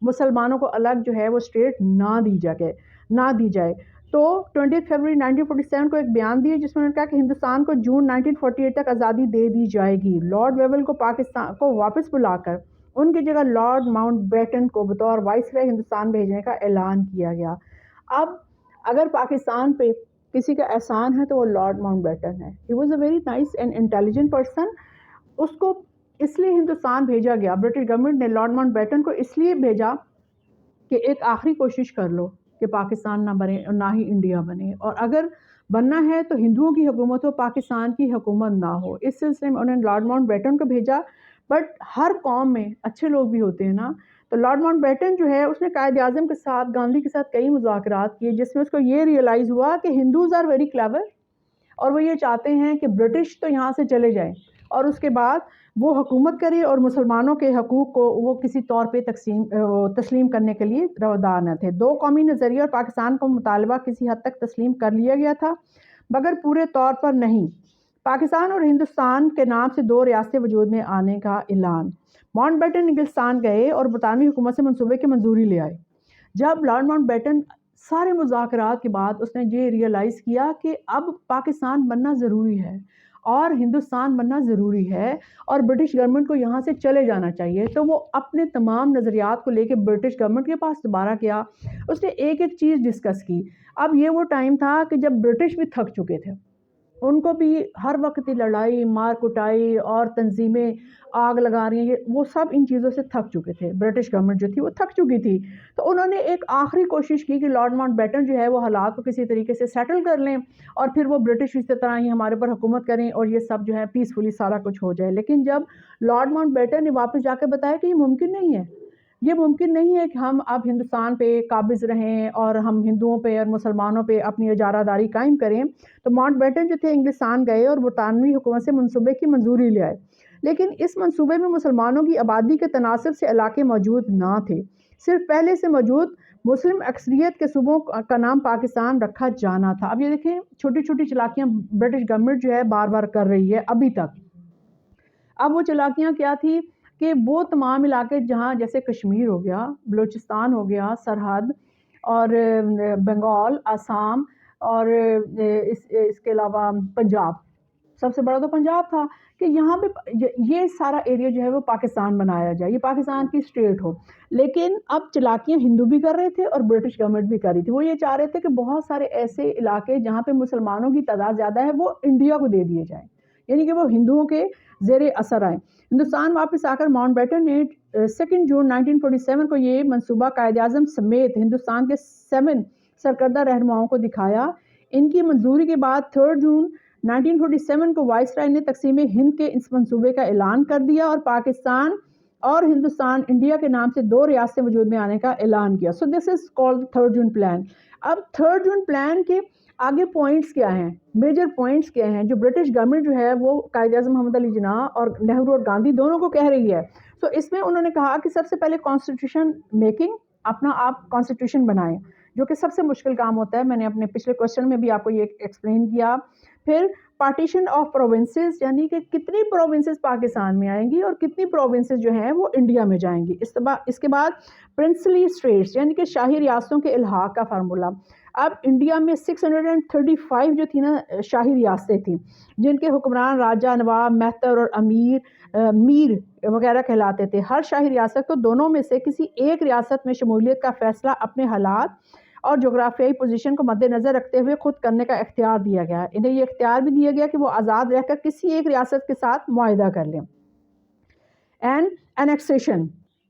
مسلمانوں کو الگ جو ہے وہ اسٹیٹ نہ دی جائے. تو 20 فروری 1947 کو ایک بیان دیا جس میں انہوں نے کہا کہ ہندوستان کو جون 1948 تک آزادی دے دی جائے گی. لارڈ ویول کو پاکستان کو واپس بلا کر ان کی جگہ لارڈ ماؤنٹ بیٹن کو بطور وائس رائے ہندوستان بھیجنے کا اعلان کیا گیا. اب اگر پاکستان پہ کسی کا احسان ہے تو وہ لارڈ ماؤنٹ بیٹن ہے. He was a very nice and intelligent person. اس کو اس لیے ہندوستان بھیجا گیا, برٹش گورنمنٹ نے لارڈ ماؤنٹ بیٹن کو اس لیے بھیجا کہ ایک آخری کوشش کر لو کہ پاکستان نہ بنے اور نہ ہی انڈیا بنے, اور اگر بننا ہے تو ہندوؤں کی حکومت ہو، پاکستان کی حکومت نہ ہو. اس سلسلے میں انہوں نے لارڈ ماؤنٹ بیٹن کو بھیجا. بٹ ہر قوم میں اچھے لوگ بھی ہوتے ہیں نا. تو لارڈ ماؤنٹ بیٹن جو ہے اس نے قائد اعظم کے ساتھ، گاندھی کے ساتھ کئی مذاکرات کیے، جس میں اس کو یہ ریئلائز ہوا کہ ہندوز آر ویری کلیور، اور وہ یہ چاہتے ہیں کہ برٹش تو یہاں سے چلے جائیں اور اس کے بعد وہ حکومت کرے، اور مسلمانوں کے حقوق کو وہ کسی طور پہ تسلیم کرنے کے لیے روادار نہ تھے. دو قومی نظریہ اور پاکستان کا مطالبہ کسی حد تک تسلیم کر لیا گیا تھا مگر پورے طور پر نہیں. پاکستان اور ہندوستان کے نام سے دو ریاستیں وجود میں آنے کا اعلان. ماؤنٹ بیٹن انگلستان گئے اور برطانوی حکومت سے منصوبے کی منظوری لے آئے. جب لارڈ ماؤنٹ بیٹن سارے مذاکرات کے بعد اس نے یہ ریئلائز کیا کہ اب پاکستان بننا ضروری ہے اور ہندوستان بننا ضروری ہے اور برٹش گورنمنٹ کو یہاں سے چلے جانا چاہیے، تو وہ اپنے تمام نظریات کو لے کے برٹش گورنمنٹ کے پاس دوبارہ گیا. اس نے ایک ایک چیز ڈسکس کی. اب یہ وہ ٹائم تھا کہ جب برٹش بھی تھک چکے تھے، ان کو بھی ہر وقت لڑائی مار کٹائی اور تنظیمیں آگ لگا رہی ہیں، وہ سب ان چیزوں سے تھک چکے تھے. برٹش گورنمنٹ جو تھی وہ تھک چکی تھی. تو انہوں نے ایک آخری کوشش کی کہ لارڈ ماؤنٹ بیٹن جو ہے وہ حالات کو کسی طریقے سے سیٹل کر لیں اور پھر وہ برٹش اسی طرح ہی ہمارے پر حکومت کریں اور یہ سب جو ہے پیسفلی سارا کچھ ہو جائے. لیکن جب لارڈ ماؤنٹ بیٹن نے واپس جا کے بتایا کہ یہ ممکن نہیں ہے، یہ ممکن نہیں ہے کہ ہم اب ہندوستان پہ قابض رہیں اور ہم ہندوؤں پہ اور مسلمانوں پہ اپنی اجارہ داری قائم کریں، تو ماؤنٹ بیٹن جو تھے انگلستان گئے اور برطانوی حکومت سے منصوبے کی منظوری لے آئے. لیکن اس منصوبے میں مسلمانوں کی آبادی کے تناسب سے علاقے موجود نہ تھے، صرف پہلے سے موجود مسلم اکثریت کے صوبوں کا نام پاکستان رکھا جانا تھا. اب یہ دیکھیں چھوٹی چھوٹی چلاکیاں برٹش گورنمنٹ جو ہے بار بار کر رہی ہے ابھی تک. اب وہ چلاکیاں کیا تھی کہ وہ تمام علاقے جہاں جیسے کشمیر ہو گیا، بلوچستان ہو گیا سرحد، اور بنگال، آسام، اور اس کے علاوہ پنجاب، سب سے بڑا تو پنجاب تھا، کہ یہاں پہ یہ سارا ایریا جو ہے وہ پاکستان بنایا جائے، یہ پاکستان کی اسٹیٹ ہو. لیکن اب چلاکیاں ہندو بھی کر رہے تھے اور برٹش گورنمنٹ بھی کر رہی تھی. وہ یہ چاہ رہے تھے کہ بہت سارے ایسے علاقے جہاں پہ مسلمانوں کی تعداد زیادہ ہے وہ انڈیا کو دے دیے جائیں، یعنی کہ وہ ہندوؤں کے زیر اثر آئیں. ہندوستان واپس آ کر ماؤنٹ بیٹن نے 2 جون 1947 کو یہ منصوبہ قائد اعظم سمیت ہندوستان کے 7 سرکردہ رہنماؤں کو دکھایا. ان کی منظوری کے بعد 3 جون 1947 کو وائس رائے نے تقسیم ہند کے اس منصوبے کا اعلان کر دیا اور پاکستان اور ہندوستان انڈیا کے نام سے 2 ریاستیں وجود میں آنے کا اعلان کیا. سو this is called 3 June plan. اب 3 جون پلان کے آگے پوائنٹس کیا ہیں، میجر پوائنٹس کیا ہیں جو برٹش گورنمنٹ جو ہے وہ قائد اعظم محمد علی جناح اور نہرو اور گاندھی دونوں کو کہہ رہی ہے. تو اس میں انہوں نے کہا کہ سب سے پہلے کانسٹیٹیوشن میکنگ، اپنا آپ کانسٹیٹیوشن بنائیں، جو کہ سب سے مشکل کام ہوتا ہے. میں نے اپنے پچھلے کوشچن میں بھی آپ کو یہ ایکسپلین کیا. پھر پارٹیشن آف پروونسز، یعنی کہ کتنی پروونسز پاکستان میں آئیں گی اور کتنی پروونسز جو ہیں وہ انڈیا میں جائیں گی. اس کے بعد پرنسلی اسٹیٹس، یعنی کہ شاہی ریاستوں کے الحاق کا فارمولہ. اب انڈیا میں 635 جو تھی نا شاہی ریاستیں تھیں، جن کے حکمران راجہ، نواب، مہتر اور میر وغیرہ کہلاتے تھے. ہر شاہی ریاست کو دونوں میں سے کسی ایک ریاست میں شمولیت کا فیصلہ اپنے حالات اور جغرافیائی پوزیشن کو مد نظر رکھتے ہوئے خود کرنے کا اختیار دیا گیا. انہیں یہ اختیار بھی دیا گیا کہ وہ آزاد رہ کر کسی ایک ریاست کے ساتھ معاہدہ کر لیں. And annexation,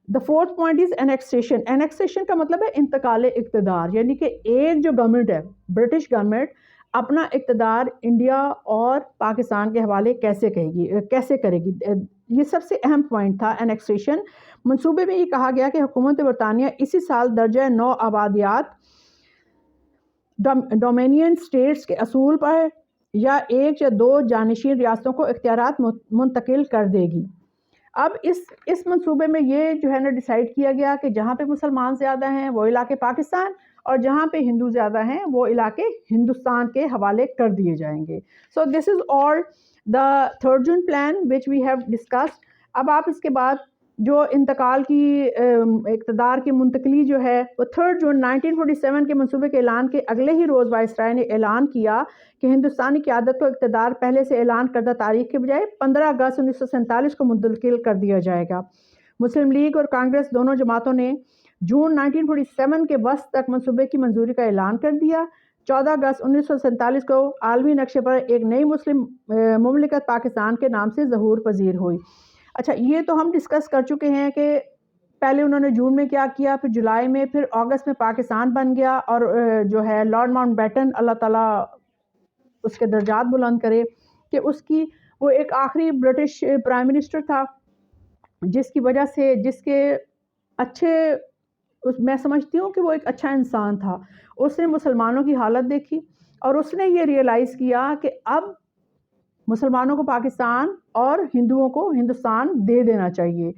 the fourth point is annexation. annexation کا مطلب ہے انتقال اقتدار، یعنی کہ ایک جو گورنمنٹ ہے برٹش گورنمنٹ اپنا اقتدار انڈیا اور پاکستان کے حوالے کیسے کرے گی. یہ سب سے اہم پوائنٹ تھا انیکسیشن. منصوبے میں یہ کہا گیا کہ حکومت برطانیہ اسی سال درجہ 9 آبادیات ڈومینین سٹیٹس کے اصول پر یا 1 یا 2 جانشین ریاستوں کو اختیارات منتقل کر دے گی. اب اس منصوبے میں یہ جو ہے نا ڈیسائیڈ کیا گیا کہ جہاں پہ مسلمان زیادہ ہیں وہ علاقے پاکستان، اور جہاں پہ ہندو زیادہ ہیں وہ علاقے ہندوستان کے حوالے کر دیے جائیں گے. So this is all the 3 June plan which we have discussed. اب آپ اس کے بعد جو انتقال کی اقتدار کی منتقلی جو ہے وہ 3 جون 1947 کے منصوبے کے اعلان کے اگلے ہی روز وائس رائے نے اعلان کیا کہ ہندوستانی قیادت کو اقتدار پہلے سے اعلان کردہ تاریخ کے بجائے 15 اگست 1947 کو منتقل کر دیا جائے گا. مسلم لیگ اور کانگریس دونوں جماعتوں نے جون 1947 کے وسط تک منصوبے کی منظوری کا اعلان کر دیا. 14 اگست 1947 کو عالمی نقشے پر ایک نئی مسلم مملکت پاکستان کے نام سے ظہور پذیر ہوئی. اچھا، یہ تو ہم ڈسکس کر چکے ہیں کہ پہلے انہوں نے جون میں کیا کیا، پھر جولائی میں، پھر اگست میں پاکستان بن گیا، اور جو ہے لارڈ ماؤنٹ بیٹن اللہ تعالیٰ اس کے درجات بلند کرے کہ اس کی وہ ایک آخری برٹش پرائم منسٹر تھا جس کی وجہ سے جس کے اچھے میں سمجھتی ہوں کہ وہ ایک اچھا انسان تھا. اس نے مسلمانوں کی حالت دیکھی اور اس نے یہ ریئلائز کیا کہ اب مسلمانوں کو پاکستان اور ہندوؤں کو ہندوستان دے دینا چاہیے.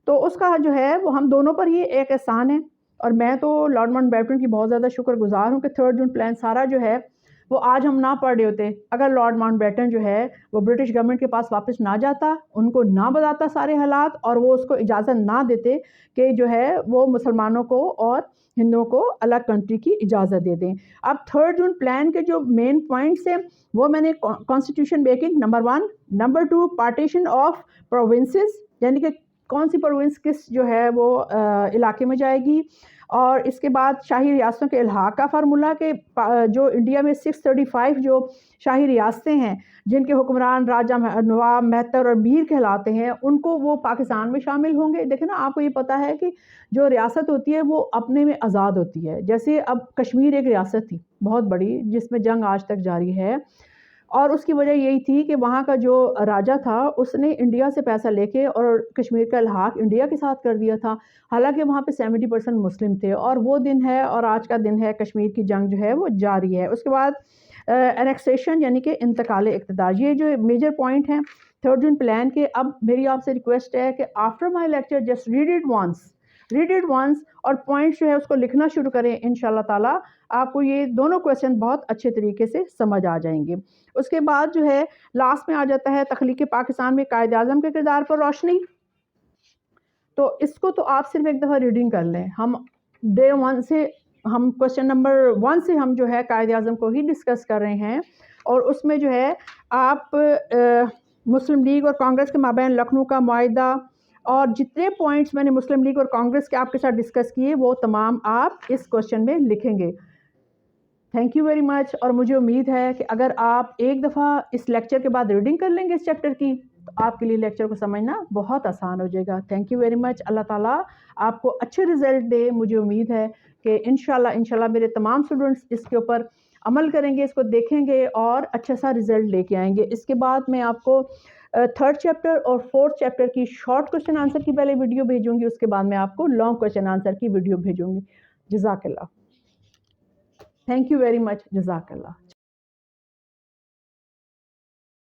تو اس کا جو ہے وہ ہم دونوں پر ہی ایک احسان ہے. اور میں تو لارڈ ماؤنٹ بیٹن کی بہت زیادہ شکر گزار ہوں کہ 3 جون پلان سارا جو ہے وہ آج ہم نہ پڑھ رہے ہوتے اگر لارڈ ماؤنٹ بیٹن جو ہے وہ برٹش گورنمنٹ کے پاس واپس نہ جاتا, ان کو نہ بتاتا سارے حالات, اور وہ اس کو اجازت نہ دیتے کہ جو ہے وہ مسلمانوں کو اور ہندوؤں کو الگ کنٹری کی اجازت دے دیں. اب 3 جون پلان کے جو مین پوائنٹس ہیں وہ میں نے constitution making number 1, number 2 partition of provinces, یعنی کہ کون سی پروونس کس جو ہے وہ علاقے میں جائے گی, اور اس کے بعد شاہی ریاستوں کے الحاق کا فارمولہ کہ جو انڈیا میں 635 جو شاہی ریاستیں ہیں جن کے حکمران راجہ, نواب, مہتر اور میر کہلاتے ہیں, ان کو وہ پاکستان میں شامل ہوں گے. دیکھیں نا, آپ کو یہ پتہ ہے کہ جو ریاست ہوتی ہے وہ اپنے میں آزاد ہوتی ہے. جیسے اب کشمیر ایک ریاست تھی بہت بڑی جس میں جنگ آج تک جاری ہے, اور اس کی وجہ یہی تھی کہ وہاں کا جو راجہ تھا اس نے انڈیا سے پیسہ لے کے اور کشمیر کا الحاق انڈیا کے ساتھ کر دیا تھا, حالانکہ وہاں پہ 70% مسلم تھے. اور وہ دن ہے اور آج کا دن ہے, کشمیر کی جنگ جو ہے وہ جاری ہے. اس کے بعد انیکسیشن یعنی کہ انتقال اقتدار, یہ جو میجر پوائنٹ ہیں 3 جون پلان کے. اب میری آپ سے ریکویسٹ ہے کہ after my lecture just read it once اور پوائنٹس جو ہے اس کو لکھنا شروع کریں. انشاءاللہ تعالی آپ کو یہ دونوں کویسچن بہت اچھے طریقے سے سمجھ آ جائیں گے. اس کے بعد جو ہے لاسٹ میں آ جاتا ہے تخلیق پاکستان میں قائد اعظم کے کردار پر روشنی. تو اس کو تو آپ صرف ایک دفعہ ریڈنگ کر لیں. ہم ڈے 1 سے ہم کویسچن نمبر 1 سے ہم جو ہے قائد اعظم کو ہی ڈسکس کر رہے ہیں, اور اس میں جو ہے آپ مسلم لیگ اور کانگریس کے مابین لکھنؤ کا معاہدہ اور جتنے پوائنٹس میں نے مسلم لیگ اور کانگریس کے آپ کے ساتھ ڈسکس کیے وہ تمام آپ اس کویسچن میں لکھیں گے. تھینک یو ویری مچ. اور مجھے امید ہے کہ اگر آپ ایک دفعہ اس لیکچر کے بعد ریڈنگ کر لیں گے اس چیپٹر کی تو آپ کے لیے لیکچر کو سمجھنا بہت آسان ہو جائے گا. Thank you very much. اللہ تعالیٰ آپ کو اچھے رزلٹ دے. مجھے امید ہے کہ انشاءاللہ میرے تمام اسٹوڈنٹس اس کے اوپر عمل کریں گے, اس کو دیکھیں گے اور اچھا سا رزلٹ لے کے آئیں گے. اس کے بعد میں آپ کو 3rd چیپٹر اور 4th چیپٹر کی شارٹ کویسچن آنسر کی پہلے ویڈیو بھیجوں گی, اس کے بعد میں آپ کو لانگ کویسچن آنسر کی ویڈیو بھیجوں گی. جزاک اللہ. Thank you very much. Jazakallah.